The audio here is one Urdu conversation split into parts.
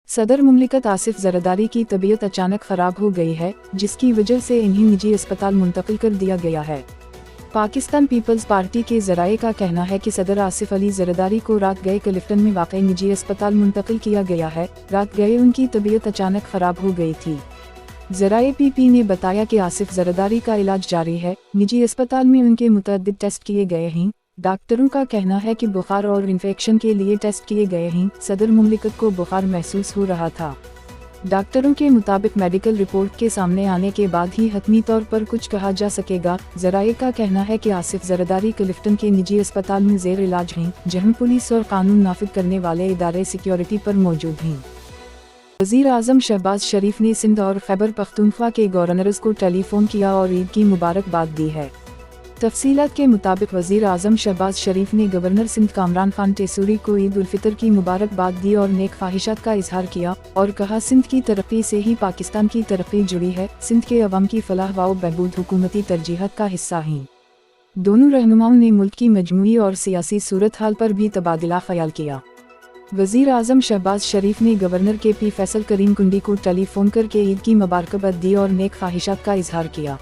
صدر مملکت آصف زرداری کی طبیعت اچانک خراب ہو گئی ہے، جس کی وجہ سے انہیں نجی اسپتال منتقل کر دیا گیا ہے۔ پاکستان پیپلز پارٹی کے ذرائع کا کہنا ہے کہ صدر آصف علی زرداری کو رات گئے کلفٹن میں واقع نجی اسپتال منتقل کیا گیا ہے۔ رات گئے ان کی طبیعت اچانک خراب ہو گئی تھی۔ ذرائع پی پی نے بتایا کہ آصف زرداری کا علاج جاری ہے، نجی اسپتال میں ان کے متعدد ٹیسٹ کیے گئے ہیں۔ ڈاکٹروں کا کہنا ہے کہ بخار اور انفیکشن کے لیے ٹیسٹ کیے گئے ہیں۔ صدر مملکت کو بخار محسوس ہو رہا تھا۔ ڈاکٹروں کے مطابق میڈیکل رپورٹ کے سامنے آنے کے بعد ہی حتمی طور پر کچھ کہا جا سکے گا۔ ذرائع کا کہنا ہے کہ آصف زرداری کلفٹن کے نجی اسپتال میں زیر علاج ہیں، جہاں پولیس اور قانون نافذ کرنے والے ادارے سیکیورٹی پر موجود ہیں۔ وزیر اعظم شہباز شریف نے سندھ اور خیبر پختونخوا کے گورنرز کو ٹیلی فون کیا اور عید کی مبارکباد دی ہے۔ تفصیلات کے مطابق وزیر اعظم شہباز شریف نے گورنر سندھ کامران خان ٹیسوری کو عید الفطر کی مبارکباد دی اور نیک خواہشات کا اظہار کیا، اور کہا سندھ کی ترقی سے ہی پاکستان کی ترقی جڑی ہے، سندھ کے عوام کی فلاح و بہبود حکومتی ترجیحات کا حصہ ہیں۔ دونوں رہنماؤں نے ملک کی مجموعی اور سیاسی صورتحال پر بھی تبادلہ خیال کیا۔ وزیر اعظم شہباز شریف نے گورنر کے پی فیصل کریم کنڈی کو ٹیلی فون کر کے عید کی مبارکباد دی اور نیک خواہشات کا اظہار کیا۔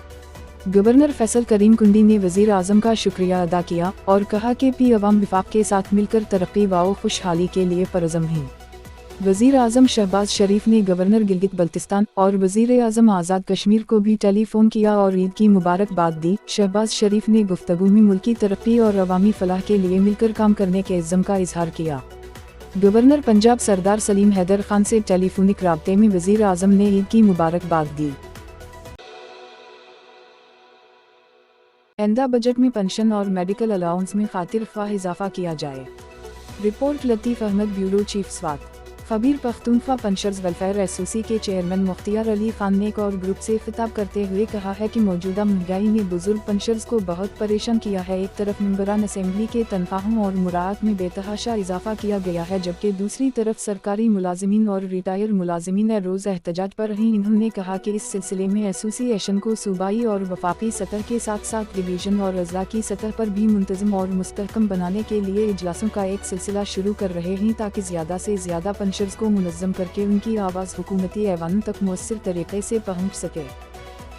گورنر فیصل کریم کنڈی نے وزیر اعظم کا شکریہ ادا کیا اور کہا کہ پی عوام وفاق کے ساتھ مل کر ترقی و خوشحالی کے لیے پرعزم ہیں۔ وزیر اعظم شہباز شریف نے گورنر گلگت بلتستان اور وزیر اعظم آزاد کشمیر کو بھی ٹیلی فون کیا اور عید کی مبارکباد دی۔ شہباز شریف نے گفتگو میں ملکی ترقی اور عوامی فلاح کے لیے مل کر کام کرنے کے عزم کا اظہار کیا۔ گورنر پنجاب سردار سلیم حیدر خان سے ٹیلی فونک رابطے میں وزیر اعظم نے عید کی مبارکباد دی۔ آئندہ بجٹ میں پنشن اور میڈیکل الاؤنس میں خاطر خواہ اضافہ کیا جائے۔ رپورٹ لطیف احمد، بیورو چیف سوات۔ خبیر پختونخوا پنشرز ویلفیئر ایسوسی کے چیئرمین مختار علی خان نے ایک اور گروپ سے خطاب کرتے ہوئے کہا ہے کہ موجودہ مہنگائی نے بزرگ پنشرز کو بہت پریشان کیا ہے۔ ایک طرف ممبران اسمبلی کے تنخواہوں اور مراعات میں بے تحاشا اضافہ کیا گیا ہے، جبکہ دوسری طرف سرکاری ملازمین اور ریٹائر ملازمین روز احتجاج پر ہیں۔ انہوں نے کہا کہ اس سلسلے میں ایسوسی ایشن کو صوبائی اور وفاقی سطح کے ساتھ ساتھ ڈویژن اور اضلاع کی سطح پر بھی منتظم اور مستحکم بنانے کے لیے اجلاسوں کا ایک سلسلہ شروع کر رہے ہیں، تاکہ زیادہ سے زیادہ پنشرز کو منظم کر کے ان کی آواز حکومتی ایوانوں تک مؤثر طریقے سے پہنچ سکے۔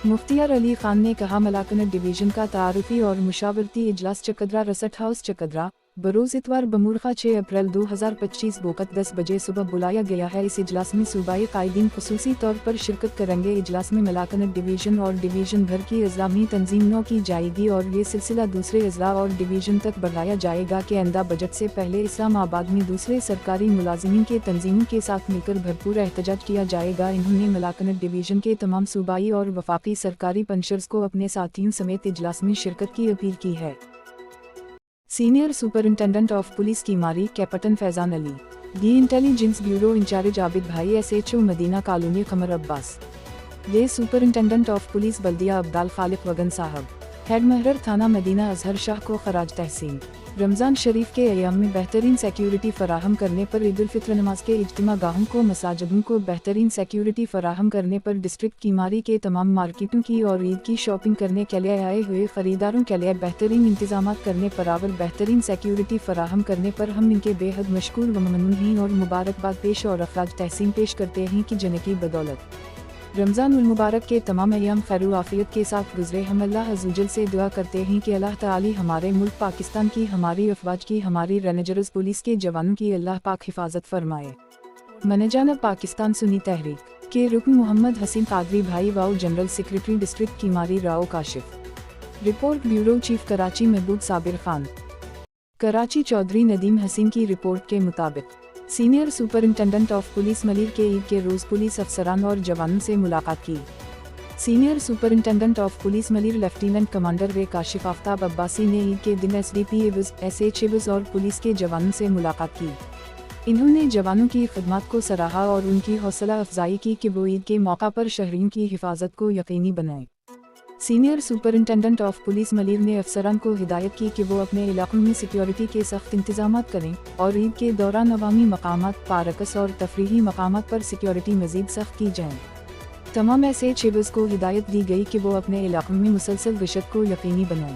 مختار علی خان نے کہا ملاکنٹ ڈویژن کا تعارفی اور مشاورتی اجلاس چکدرا رسٹ ہاؤس چکدرا بروز اتوار بمورخہ 6 اپریل 2025 بوقت 10 بجے صبح بلایا گیا ہے۔ اس اجلاس میں صوبائی قائدین خصوصی طور پر شرکت کریں گے۔ اجلاس میں ملاکنٹ ڈویژن اور ڈویژن بھر کی اضلاع میں تنظیم نو کی جائے گی اور یہ سلسلہ دوسرے اضلاع اور ڈویژن تک بڑھایا جائے گا کہ آئندہ بجٹ سے پہلے اسلام آباد میں دوسرے سرکاری ملازمین کے تنظیموں کے ساتھ مل کر بھرپور احتجاج کیا جائے گا۔ انہوں نے ملاکنٹ ڈویژن کے تمام صوبائی اور وفاقی سرکاری پنشرز کو اپنے ساتھیوں سمیت اجلاس میں شرکت کی اپیل کی ہے۔ Senior superintendent of police Kemari captain Faizan Ali, the intelligence bureau incharge Abid بھائی S H O Madina colony Qamar Abbas, لے سپرنٹینڈنٹ آف پولیس بلدیہ عبدال خالق وگن صاحب، ہیڈ محرر تھانہ مدینہ اظہر شاہ کو خراج تحسین۔ رمضان شریف کے ایام میں بہترین سیکیورٹی فراہم کرنے پر عید الفطر نماز کے اجتماع گاہوں کو مساجدوں کو بہترین سیکیورٹی فراہم کرنے پر ڈسٹرکٹ کیماری کے تمام مارکیٹوں کی اور عید کی شاپنگ کرنے کے لیے آئے ہوئے خریداروں کے لیے بہترین انتظامات کرنے پر اور بہترین سیکیورٹی فراہم کرنے پر ہم ان کے بے حد مشکور و ممنون ہیں اور مبارکباد پیش اور اخراج تحسین پیش کرتے ہیں کہ جن کی بدولت رمضان المبارک کے تمام ایام خیر و عافیت کے ساتھ گزرے۔ ہم اللہ عزوجل سے دعا کرتے ہیں کہ اللہ تعالی ہمارے ملک پاکستان کی، ہماری افواج کی، ہماری رینجرز پولیس کے جوانوں کی اللہ پاک حفاظت فرمائے۔ منجانب پاکستان سنی تحریک کے رکن محمد حسین قادری بھائی واؤ general secretary district Kemari Rao Kashif. Report bureau chief Karachi Mehboob Sabir Khan. Karachi Chaudhry Nadeem حسین کی رپورٹ کے مطابق senior superintendent of police Malir کے عید کے روز پولیس افسران اور جوانوں سے ملاقات کی۔ Senior superintendent of police Malir lieutenant commander رے کاشف آفتاب عباسی نے عید کے دن S D P Os, S H Os اور پولیس کے جوانوں سے ملاقات کی۔ انہوں نے جوانوں کی خدمات کو سراہا اور ان کی حوصلہ افزائی کی کہ وہ عید کے موقع پر شہریوں کی حفاظت کو یقینی بنائیں۔ Senior superintendent of police Malir نے افسران کو ہدایت کی کہ وہ اپنے علاقوں میں سیکیورٹی کے سخت انتظامات کریں اور عید کے دوران عوامی مقامات، پارکس اور تفریحی مقامات پر سیکیورٹی مزید سخت کی جائے۔ تمام ایس ایچ ایوز کو ہدایت دی گئی کہ وہ اپنے علاقوں میں مسلسل گشت کو یقینی بنائیں۔